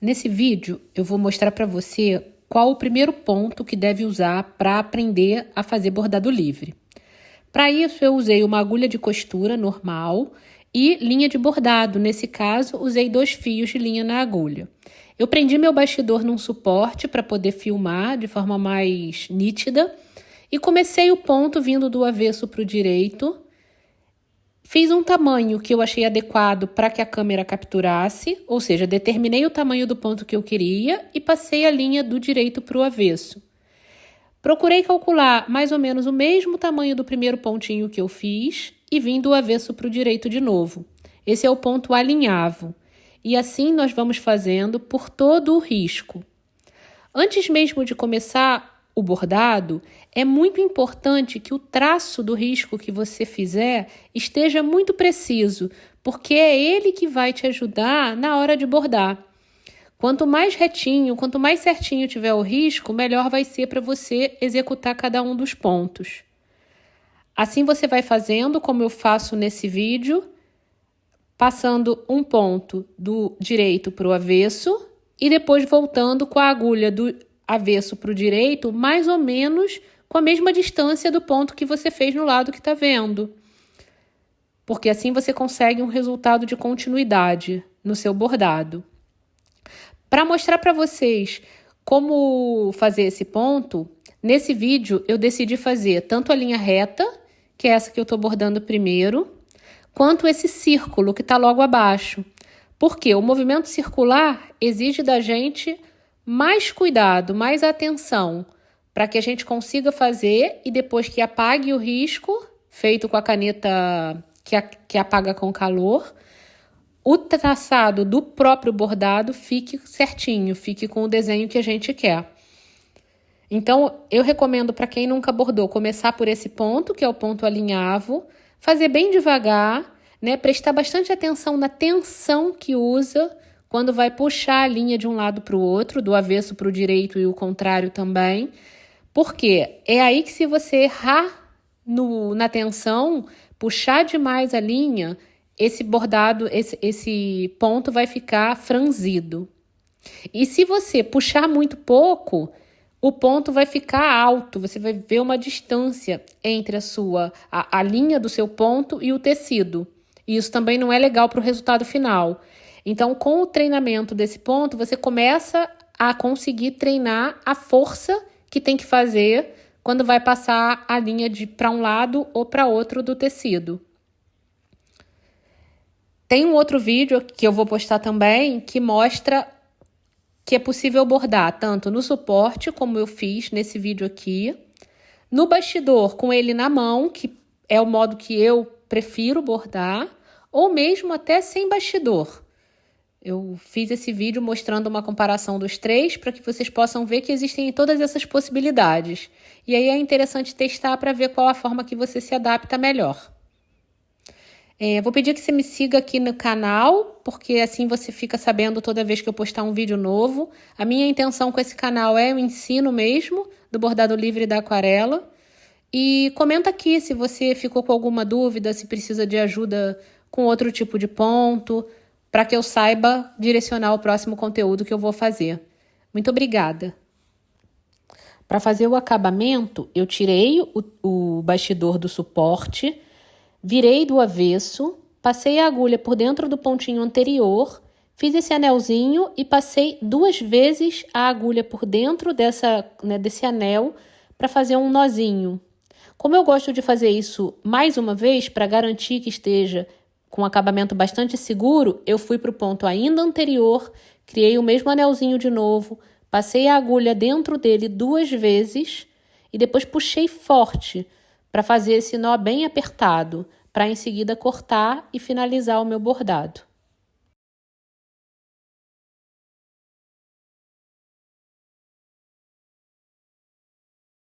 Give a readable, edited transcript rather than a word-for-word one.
Nesse vídeo, eu vou mostrar para você qual o primeiro ponto que deve usar para aprender a fazer bordado livre. Para isso, eu usei uma agulha de costura normal e linha de bordado. Nesse caso, usei 2 fios de linha na agulha. Eu prendi meu bastidor num suporte para poder filmar de forma mais nítida e comecei o ponto vindo do avesso para o direito. Fiz um tamanho que eu achei adequado para que a câmera capturasse, ou seja, determinei o tamanho do ponto que eu queria e passei a linha do direito para o avesso. Procurei calcular mais ou menos o mesmo tamanho do primeiro pontinho que eu fiz e vim do avesso para o direito de novo. Esse é o ponto alinhavo. E assim nós vamos fazendo por todo o risco. Antes mesmo de começar o bordado, é muito importante que o traço do risco que você fizer esteja muito preciso, porque é ele que vai te ajudar na hora de bordar. Quanto mais retinho, quanto mais certinho tiver o risco, melhor vai ser para você executar cada um dos pontos. Assim você vai fazendo, como eu faço nesse vídeo, passando um ponto do direito para o avesso e depois voltando com a agulha do avesso para o direito, mais ou menos com a mesma distância do ponto que você fez no lado que está vendo. Porque assim você consegue um resultado de continuidade no seu bordado. Para mostrar para vocês como fazer esse ponto, nesse vídeo eu decidi fazer tanto a linha reta, que é essa que eu estou bordando primeiro, quanto esse círculo que está logo abaixo. Porque o movimento circular exige da gente mais cuidado, mais atenção, para que a gente consiga fazer e depois que apague o risco, feito com a caneta que apaga com calor, o traçado do próprio bordado fique certinho, fique com o desenho que a gente quer. Então, eu recomendo para quem nunca bordou, começar por esse ponto, que é o ponto alinhavo, fazer bem devagar, né? Prestar bastante atenção na tensão que usa quando vai puxar a linha de um lado para o outro, do avesso para o direito e o contrário também. Porque é aí que se você errar na tensão, puxar demais a linha, esse bordado, esse ponto vai ficar franzido. E se você puxar muito pouco, o ponto vai ficar alto, você vai ver uma distância entre a linha do seu ponto e o tecido. E isso também não é legal para o resultado final. Então, com o treinamento desse ponto, você começa a conseguir treinar a força que tem que fazer quando vai passar a linha para um lado ou para outro do tecido. Tem um outro vídeo que eu vou postar também que mostra que é possível bordar tanto no suporte, como eu fiz nesse vídeo aqui, no bastidor com ele na mão, que é o modo que eu prefiro bordar, ou mesmo até sem bastidor. Eu fiz esse vídeo mostrando uma comparação dos 3 para que vocês possam ver que existem todas essas possibilidades. E aí é interessante testar para ver qual a forma que você se adapta melhor. Vou pedir que você me siga aqui no canal, porque assim você fica sabendo toda vez que eu postar um vídeo novo. A minha intenção com esse canal é o ensino mesmo do bordado livre da aquarela. E comenta aqui se você ficou com alguma dúvida, se precisa de ajuda com outro tipo de ponto, para que eu saiba direcionar o próximo conteúdo que eu vou fazer. Muito obrigada! Para fazer o acabamento, eu tirei o bastidor do suporte, virei do avesso, passei a agulha por dentro do pontinho anterior, fiz esse anelzinho e passei 2 vezes a agulha por dentro desse anel para fazer um nozinho. Como eu gosto de fazer isso mais uma vez, para garantir que esteja com um acabamento bastante seguro, eu fui para o ponto ainda anterior, criei o mesmo anelzinho de novo, passei a agulha dentro dele 2 vezes e depois puxei forte para fazer esse nó bem apertado, para em seguida cortar e finalizar o meu bordado.